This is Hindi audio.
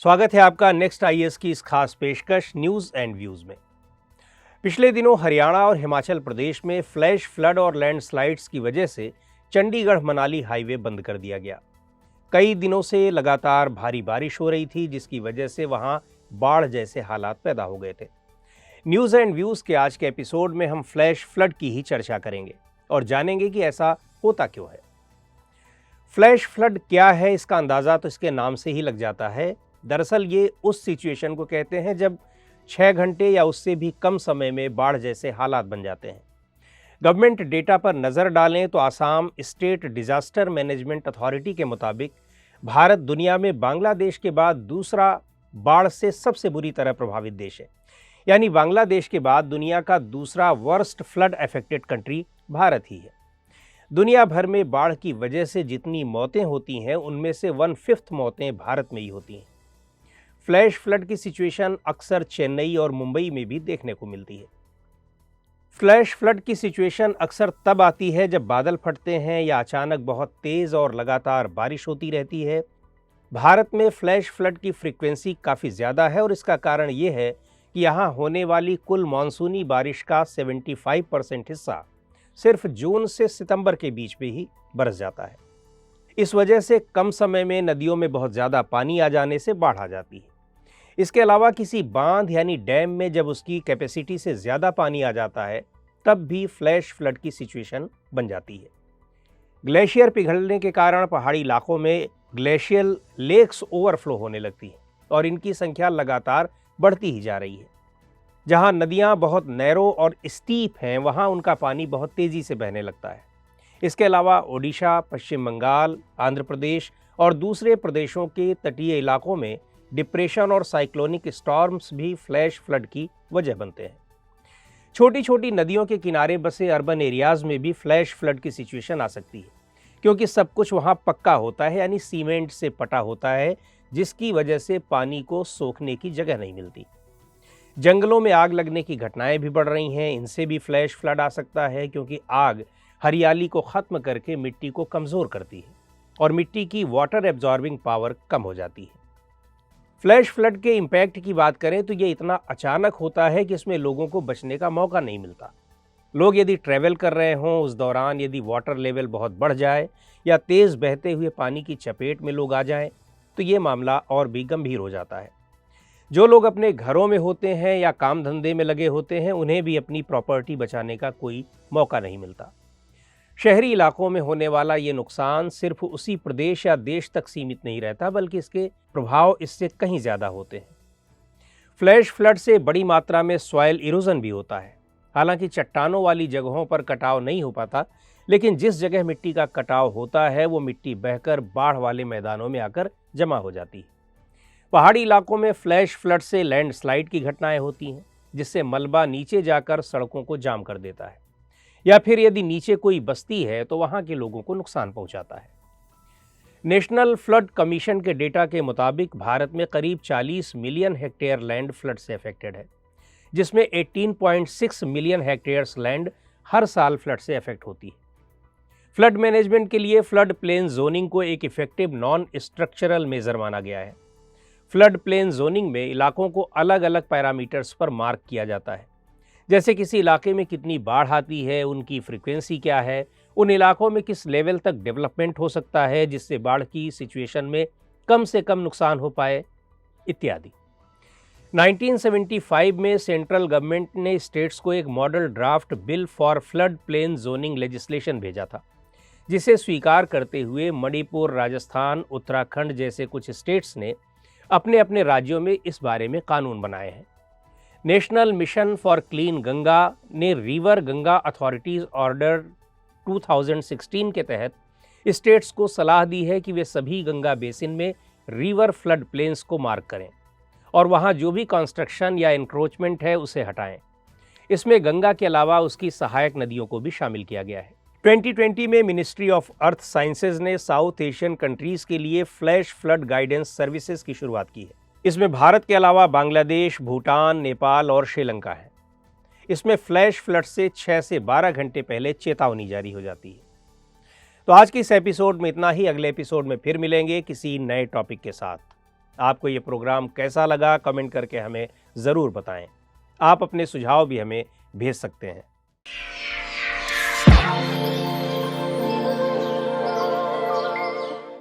स्वागत है आपका नेक्स्ट आईएएस की इस खास पेशकश न्यूज़ एंड व्यूज़ में। पिछले दिनों हरियाणा और हिमाचल प्रदेश में फ्लैश फ्लड और लैंडस्लाइड्स की वजह से चंडीगढ़ मनाली हाईवे बंद कर दिया गया। कई दिनों से लगातार भारी बारिश हो रही थी, जिसकी वजह से वहां बाढ़ जैसे हालात पैदा हो गए थे। न्यूज़ एंड व्यूज़ के आज के एपिसोड में हम फ्लैश फ्लड की ही चर्चा करेंगे और जानेंगे कि ऐसा होता क्यों है। फ्लैश फ्लड क्या है, इसका अंदाज़ा तो इसके नाम से ही लग जाता है। दरअसल ये उस सिचुएशन को कहते हैं जब 6 घंटे या उससे भी कम समय में बाढ़ जैसे हालात बन जाते हैं। गवर्नमेंट डेटा पर नज़र डालें तो Assam state disaster management authority के मुताबिक भारत दुनिया में बांग्लादेश के बाद दूसरा बाढ़ से सबसे बुरी तरह प्रभावित देश है। यानी बांग्लादेश के बाद दुनिया का दूसरा worst flood affected country Bharat ही है। दुनिया भर में बाढ़ की वजह से जितनी मौतें होती हैं, उनमें से 1/5 मौतें भारत में ही होती हैं। फ्लैश फ्लड की सिचुएशन अक्सर चेन्नई और मुंबई में भी देखने को मिलती है। फ्लैश फ्लड की सिचुएशन अक्सर तब आती है जब बादल फटते हैं या अचानक बहुत तेज़ और लगातार बारिश होती रहती है। भारत में फ्लैश फ्लड की फ्रीक्वेंसी काफ़ी ज़्यादा है और इसका कारण ये है कि यहाँ होने वाली कुल मानसूनी बारिश का 75% हिस्सा सिर्फ जून से सितंबर के बीच में ही बरस जाता है। इस वजह से कम समय में नदियों में बहुत ज़्यादा पानी आ जाने से बाढ़ आ जाती है। इसके अलावा किसी बांध यानी डैम में जब उसकी कैपेसिटी से ज़्यादा पानी आ जाता है, तब भी फ्लैश फ्लड की सिचुएशन बन जाती है। ग्लेशियर पिघलने के कारण पहाड़ी इलाकों में ग्लेशियल लेक्स ओवरफ्लो होने लगती हैं और इनकी संख्या लगातार बढ़ती ही जा रही है। जहां नदियां बहुत नैरो और स्टीप हैं, वहां उनका पानी बहुत तेज़ी से बहने लगता है। इसके अलावा ओडिशा, पश्चिम बंगाल, आंध्र प्रदेश और दूसरे प्रदेशों के तटीय इलाकों में डिप्रेशन और साइक्लोनिक स्टॉर्म्स भी फ्लैश फ्लड की वजह बनते हैं। छोटी छोटी नदियों के किनारे बसे अर्बन एरियाज में भी फ्लैश फ्लड की सिचुएशन आ सकती है, क्योंकि सब कुछ वहां पक्का होता है, यानी सीमेंट से पटा होता है, जिसकी वजह से पानी को सोखने की जगह नहीं मिलती। जंगलों में आग लगने की घटनाएं भी बढ़ रही हैं, इनसे भी फ्लैश फ्लड आ सकता है, क्योंकि आग हरियाली को ख़त्म करके मिट्टी को कमज़ोर करती है और मिट्टी की वाटर एब्जॉर्बिंग पावर कम हो जाती है। फ्लैश फ्लड के इम्पैक्ट की बात करें तो ये इतना अचानक होता है कि इसमें लोगों को बचने का मौका नहीं मिलता। लोग यदि ट्रैवल कर रहे हों, उस दौरान यदि वाटर लेवल बहुत बढ़ जाए या तेज़ बहते हुए पानी की चपेट में लोग आ जाएं, तो ये मामला और भी गंभीर हो जाता है। जो लोग अपने घरों में होते हैं या काम धंधे में लगे होते हैं, उन्हें भी अपनी प्रॉपर्टी बचाने का कोई मौका नहीं मिलता। शहरी इलाकों में होने वाला ये नुकसान सिर्फ उसी प्रदेश या देश तक सीमित नहीं रहता, बल्कि इसके प्रभाव इससे कहीं ज़्यादा होते हैं। फ्लैश फ्लड से बड़ी मात्रा में सॉइल इरोजन भी होता है। हालांकि चट्टानों वाली जगहों पर कटाव नहीं हो पाता, लेकिन जिस जगह मिट्टी का कटाव होता है, वो मिट्टी बहकर बाढ़ वाले मैदानों में आकर जमा हो जाती है। पहाड़ी इलाकों में फ्लैश फ्लड से लैंडस्लाइड की घटनाएं होती हैं, जिससे मलबा नीचे जाकर सड़कों को जाम कर देता है, या फिर यदि नीचे कोई बस्ती है तो वहां के लोगों को नुकसान पहुंचाता है। नेशनल फ्लड कमीशन के डेटा के मुताबिक भारत में करीब 40 मिलियन हेक्टेयर लैंड फ्लड से अफेक्टेड है, जिसमें 18.6 मिलियन हेक्टेयर्स लैंड हर साल फ्लड से अफेक्ट होती है। फ्लड मैनेजमेंट के लिए फ्लड प्लेन जोनिंग को एक इफेक्टिव नॉन स्ट्रक्चरल मेजर माना गया है। फ्लड प्लेन जोनिंग में इलाकों को अलग अलग पैरामीटर्स पर मार्क किया जाता है, जैसे किसी इलाके में कितनी बाढ़ आती है, उनकी फ्रीक्वेंसी क्या है, उन इलाकों में किस लेवल तक डेवलपमेंट हो सकता है जिससे बाढ़ की सिचुएशन में कम से कम नुकसान हो पाए, इत्यादि। 1975 में सेंट्रल गवर्नमेंट ने स्टेट्स को एक model draft bill for flood plain zoning legislation भेजा था, जिसे स्वीकार करते हुए मणिपुर, राजस्थान, उत्तराखंड जैसे कुछ स्टेट्स ने अपने अपने राज्यों में इस बारे में कानून बनाए हैं। National mission for clean Ganga ने रिवर गंगा अथॉरिटीज़ ऑर्डर 2016 के तहत स्टेट्स को सलाह दी है कि वे सभी गंगा बेसिन में रिवर फ्लड प्लेन्स को मार्क करें और वहां जो भी कंस्ट्रक्शन या इंक्रोचमेंट है उसे हटाएं। इसमें गंगा के अलावा उसकी सहायक नदियों को भी शामिल किया गया है। 2020 में मिनिस्ट्री ऑफ अर्थ साइंसेज ने साउथ एशियन कंट्रीज़ के लिए फ्लैश फ्लड गाइडेंस सर्विसेज की शुरुआत की है। इसमें भारत के अलावा बांग्लादेश, भूटान, नेपाल और श्रीलंका है। इसमें फ्लैश फ्लड से 6 से 12 घंटे पहले चेतावनी जारी हो जाती है। तो आज की इस एपिसोड में इतना ही। अगले एपिसोड में फिर मिलेंगे किसी नए टॉपिक के साथ। आपको ये प्रोग्राम कैसा लगा कमेंट करके हमें ज़रूर बताएं। आप अपने सुझाव भी हमें भेज सकते हैं।